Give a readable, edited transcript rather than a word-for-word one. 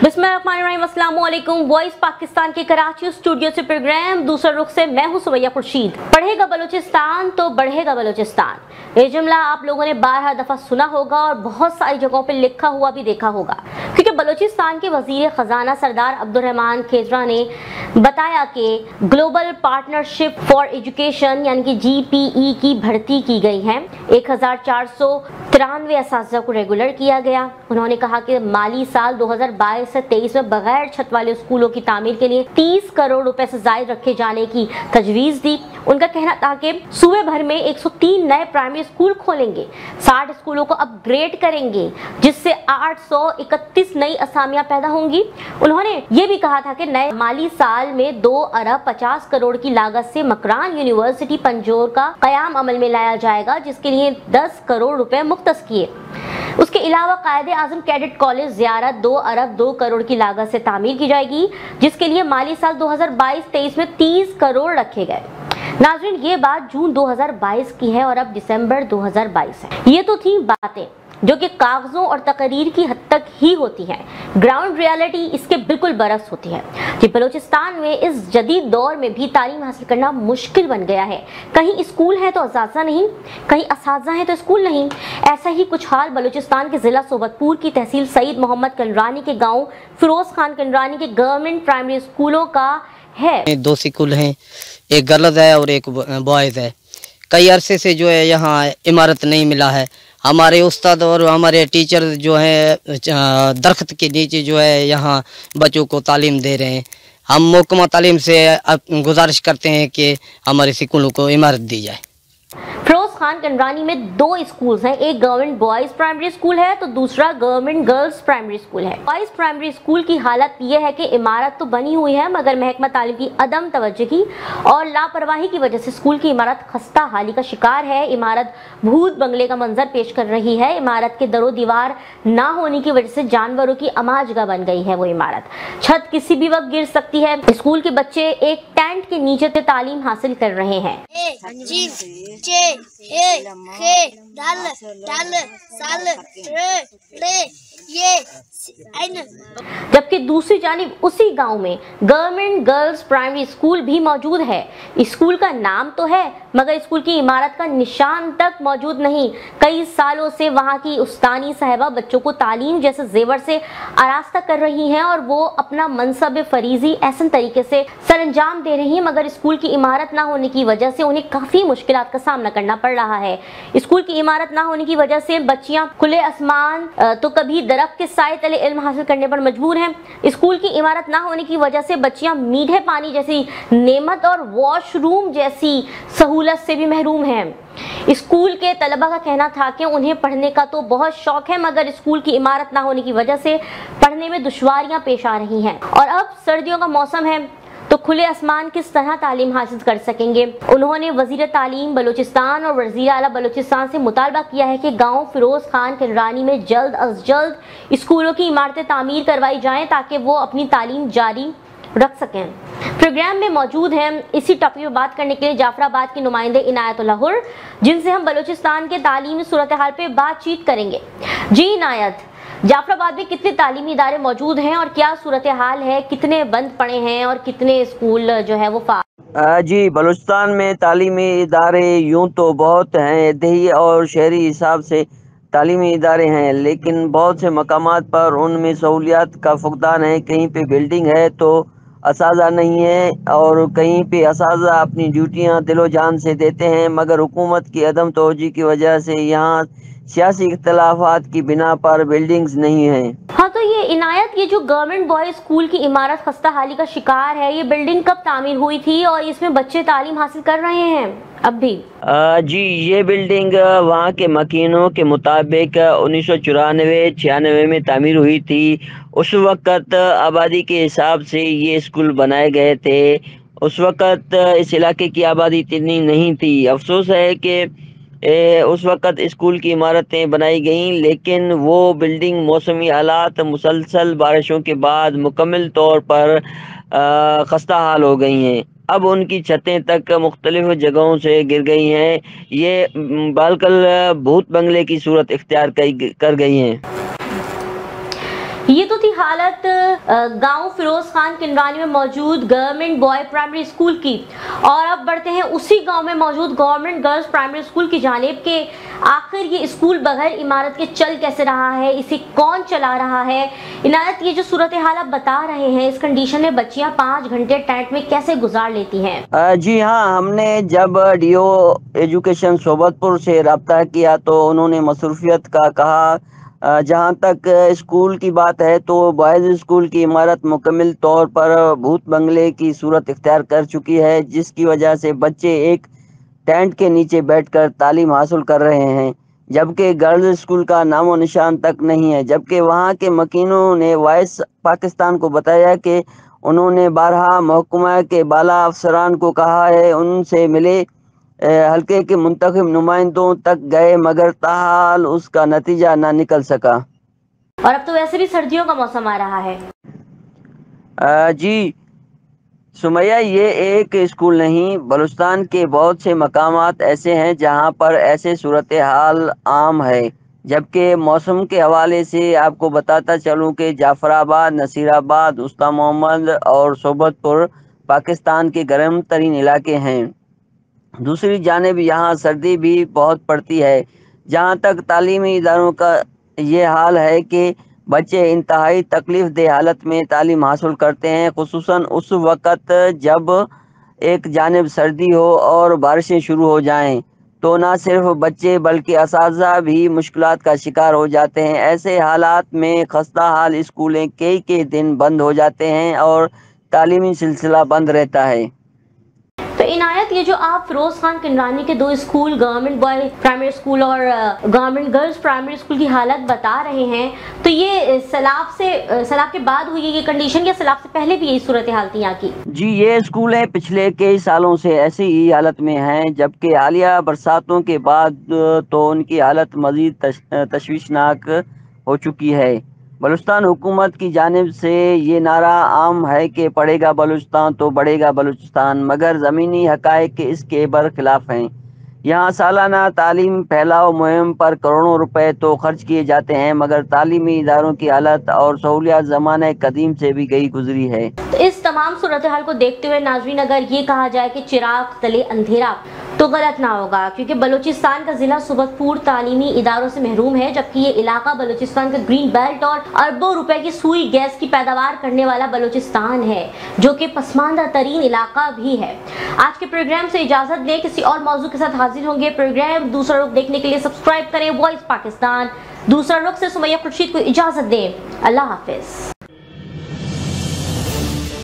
बिस्मिल्लाहिर्रहमानिर्रहीम, अस्सलाम वालेकुम। वॉइस पाकिस्तान के कराची स्टूडियो से प्रोग्राम दूसरा रुख से मैं हूं सुमैया खुर्शीद। पढ़ेगा बलूचिस्तान तो बढ़ेगा बलूचिस्तान, ये जुमला आप लोगों ने बारह दफा सुना होगा और बहुत सारी जगहों पे लिखा हुआ भी देखा होगा, क्योंकि बलूचिस्तान के वजीर खजाना सरदार अब्दुर्रहमान खेजरा ने बताया कि ग्लोबल पार्टनरशिप फॉर एजुकेशन यानी कि GPE की भर्ती की गई है। 1493 असातिज़ा को रेगुलर किया गया। उन्होंने कहा कि माली साल 2022 से 23 में बगैर छत वाले स्कूलों की तामीर के लिए 30 करोड़ रुपए से जायद रखे जाने की तजवीज दी। उनका कहना था कि सूबे भर में 103 नए प्राइमरी स्कूल खोलेंगे, 60 स्कूलों को अपग्रेड करेंगे, जिससे 831 नई असामियां पैदा होंगी। उन्होंने ये भी कहा था कि नए माली साल में 2 अरब 50 करोड़ की लागत से मकरान यूनिवर्सिटी पंजोर का कयाम अमल में लाया जाएगा, जिसके लिए 10 करोड़ रुपए मुख्तस किए। उसके अलावा कायदे आजम कैडेट कॉलेज ज़ियारत 2 अरब 2 करोड़ की लागत से तामीर की जाएगी, जिसके लिए माली साल 2022-23 में 30 करोड़ रखे गए। नाज़रीन, ये बात जून 2022 की है और अब दिसंबर 2022 है। ये तो थी बातें जो कि कागजों और तकरीर की हद तक ही होती हैं। ग्राउंड रियलिटी इसके बिल्कुल बरक्स होती है कि बलूचिस्तान में इस जदीद दौर में भी तालीम हासिल करना मुश्किल बन गया है। कहीं स्कूल है तो असातिज़ा नहीं, कहीं असातिज़ा है तो स्कूल नहीं। ऐसा ही कुछ हाल बलूचिस्तान के ज़िला सोबतपुर की तहसील सईद मोहम्मद कंडरानी के गाँव फिरोज खान कंडरानी के गवर्नमेंट प्राइमरी स्कूलों का है। 2 स्कूल हैं, एक गर्ल्स है और एक बॉयज़ है। कई अरसे से जो है यहाँ इमारत नहीं मिला है। हमारे उस्ताद और हमारे टीचर जो हैं दरख्त के नीचे जो है यहाँ बच्चों को तालीम दे रहे हैं। हम महकमा तालीम से गुजारिश करते हैं कि हमारे स्कूलों को इमारत दी जाए। फिरोज खान कंडरानी में 2 स्कूल्स हैं, एक गवर्नमेंट बॉयज प्राइमरी स्कूल है तो दूसरा गवर्नमेंट गर्ल्स प्राइमरी स्कूल है। बॉयज प्राइमरी स्कूल की हालत यह है कि इमारत तो बनी हुई है, मगर महकमा तालीम की अदम तवज्जुही और लापरवाही की वजह से स्कूल की इमारत खस्ता हाली का शिकार है। इमारत भूत बंगले का मंजर पेश कर रही है। इमारत के दरो दीवार ना होने की वजह से जानवरों की अमाजगा बन गई है वो इमारत। छत किसी भी वक्त गिर सकती है। स्कूल के बच्चे एक टेंट के नीचे से तालीम हासिल कर रहे हैं। जबकि दूसरी जानिब उसी गांव में गवर्नमेंट गर्ल्स प्राइमरी स्कूल भी मौजूद है। स्कूल का नाम तो है मगर स्कूल की इमारत का निशान तक मौजूद नहीं। कई सालों से वहां की उस्तानी साहिबा बच्चों को तालीम जैसे जेवर से आरास्ता कर रही हैं और वो अपना मनसब फरीजी ऐसे तरीके से सरअंजाम दे रही हैं, मगर स्कूल की इमारत ना होने की वजह से उन्हें काफ़ी मुश्किलात का सामना करना पड़ रहा है। स्कूल की इमारत ना होने की वजह से बच्चियां खुले आसमान तो कभी दरख्त के साए तले इल्म हासिल करने पर मजबूर हैं। स्कूल की इमारत ना होने की वजह से बच्चियां मीठे पानी जैसी नेमत और वॉशरूम जैसी सहूलत से भी महरूम हैं। स्कूल के तलबा का कहना था कि उन्हें पढ़ने का तो बहुत शौक है, मगर स्कूल की इमारत ना होने की वजह से पढ़ने में दुश्वारियां पेश आ रही हैं। और अब सर्दियों का मौसम है तो खुले आसमान किस तरह तालीम हासिल कर सकेंगे। उन्होंने वजीर तालीम बलूचिस्तान और वज़ीर आला बलूचिस्तान से मुतालबा किया है कि गांव फिरोज खान कंडरानी में जल्द अज जल्द स्कूलों की इमारतें तामीर करवाई जाएं ताकि वो अपनी तालीम जारी रख सकें। प्रोग्राम में मौजूद हैं इसी टॉपिक पर बात करने के लिए जाफराबाद के नुमाइंदे इनायतुल्लाह हुर, जिनसे हम बलूचिस्तान के तालीमी सूरत हाल पे बातचीत करेंगे। जी इनायत, जाफराबाद में कितने तालीमी इदारे मौजूद हैं और क्या सूरत हाल है, कितने बंद पड़े हैं और कितने स्कूल जो है वो जी, बलूचिस्तान में तालीमी इदारे यूं तो बहुत हैं, देही और शहरी हिसाब से तालीमी इदारे हैं, लेकिन बहुत से मकामात पर उनमें सहूलियात का फुकदान है। कहीं पे बिल्डिंग है तो असातिज़ा नहीं है और कहीं पे असातिज़ा अपनी ड्यूटियां दिलो जान से देते हैं, मगर हुकूमत की अदम तवज्जो की वजह से यहाँ सियासी इख्तलाफात की बिना पर बिल्डिंग्स नहीं हैं। हाँ, तो ये इनायत, ये जो गवर्नमेंट बॉयज स्कूल की इमारत खस्ता हाली का शिकार है, ये बिल्डिंग कब तामीर हुई थी और इसमें बच्चे तालीम हासिल कर रहे हैं अब भी? जी, ये बिल्डिंग वहाँ के मकीनों के मुताबिक 1994-96 में तामीर हुई थी। उस वक़्त आबादी के हिसाब से ये स्कूल बनाए गए थे। उस वक़्त इस इलाके की आबादी इतनी नहीं थी। अफसोस है कि उस वक़्त स्कूल की इमारतें बनाई गईं, लेकिन वो बिल्डिंग मौसमी हालात मुसलसल बारिशों के बाद मुकम्मल तौर पर खस्ता हाल हो गई हैं। अब उनकी छतें तक मुख्तलिफ जगहों से गिर गई हैं। ये बालकल भूत बंगले की सूरत इख्तियार कर गई हैं। یہ تو تھی حالت گاؤں فیروز خان کنڈرانی میں موجود گورنمنٹ بوائے پرائمری اسکول کی، اور اب بڑھتے ہیں اسی گاؤں میں موجود گورنمنٹ گرلز پرائمری اسکول کی جانب کہ آخر یہ اسکول بغیر عمارت کے چل کیسے رہا ہے، اسے کون چلا رہا ہے۔ عنایت، یہ جو صورتحال آپ بتا رہے ہیں، اس کنڈیشن میں بچیاں 5 گھنٹے ٹینٹ میں کیسے گزار لیتی ہیں؟ جی ہاں، ہم نے جب ڈی او ایجوکیشن صوبت پور سے رابطہ کیا تو انہوں نے مصروفیت کا کہا۔ جہاں تک اسکول کی بات ہے تو بوائز اسکول کی عمارت مکمل طور پر بھوت بنگلے کی صورت اختیار کر چکی ہے، جس کی وجہ سے بچے ایک ٹینٹ کے نیچے بیٹھ کر تعلیم حاصل کر رہے ہیں، جبکہ گرلز اسکول کا نام و نشان تک نہیں ہے۔ جبکہ وہاں کے مکینوں نے وائس پاکستان کو بتایا کہ انہوں نے بارہا محکمہ کے بالا افسران کو کہا ہے، ان سے ملے، حلقے کے منتخب نمائندوں تک گئے، مگر تاحال اس کا نتیجہ نہ نکل سکا۔ اور اب تو ویسے بھی سردیوں کا موسم آ رہا ہے۔ جی سمیہ، یہ ایک اسکول نہیں، بلوچستان کے بہت سے مقامات ایسے ہیں جہاں پر ایسے صورتحال عام ہے۔ جبکہ موسم کے حوالے سے آپ کو بتاتا چلوں کہ جعفر آباد، نصیر آباد، استا محمد اور صوبت پور پاکستان کے گرم ترین علاقے ہیں۔ دوسری جانب یہاں سردی بھی بہت پڑتی ہے۔ جہاں تک تعلیمی اداروں کا یہ حال ہے کہ بچے انتہائی تکلیف دہ حالت میں تعلیم حاصل کرتے ہیں، خصوصاً اس وقت جب ایک جانب سردی ہو اور بارشیں شروع ہو جائیں تو نہ صرف بچے بلکہ اساتذہ بھی مشکلات کا شکار ہو جاتے ہیں۔ ایسے حالات میں خستہ حال اسکولیں کئی دن بند ہو جاتے ہیں اور تعلیمی سلسلہ بند رہتا ہے۔ تو عنایت، یہ جو آپ فیروز خان کنڈرانی کے 2 school, government boy primary school اور گورنمنٹ گرلز پرائمری اسکول کی حالت بتا رہے ہیں، تو یہ سیلاب کے بعد ہوئی ہے یہ کنڈیشن یا سیلاب سے پہلے بھی یہی صورتحال تھی یہاں کی؟ جی، یہ اسکولیں پچھلے کئی سالوں سے ایسی ہی حالت میں ہیں، جبکہ حالیہ برساتوں کے بعد تو ان کی حالت مزید تشویشناک ہو چکی ہے۔ بلوچستان حکومت کی جانب سے یہ نعرہ عام ہے کہ پڑھے گا بلوچستان تو بڑھے گا بلوچستان، مگر زمینی حقائق اس کے برخلاف ہیں۔ یہاں سالانہ تعلیم پھیلاؤ مہم پر کروڑوں روپے تو خرچ کیے جاتے ہیں، مگر تعلیمی اداروں کی حالت اور سہولیات زمانہ قدیم سے بھی گئی گزری ہے۔ اس تمام صورتحال کو دیکھتے ہوئے ناظرین، اگر یہ کہا جائے کہ چراغ تلے اندھیرا تو غلط نہ ہوگا، کیونکہ بلوچستان کا ضلع صوبت پور تعلیمی اداروں سے محروم ہے، جبکہ یہ علاقہ بلوچستان کا گرین بیلٹ اور اربوں روپے کی سوئی گیس کی پیداوار کرنے والا بلوچستان ہے، جو کہ پسماندہ ترین علاقہ بھی ہے۔ آج کے پروگرام سے اجازت دیں، کسی اور موضوع کے ساتھ حاضر ہوں گے۔ پروگرام دوسرا رخ دیکھنے کے لیے سبسکرائب کریں وائس پاکستان۔ دوسرا رخ سے سمیہ خورشید کو اجازت دیں۔ اللہ حافظ۔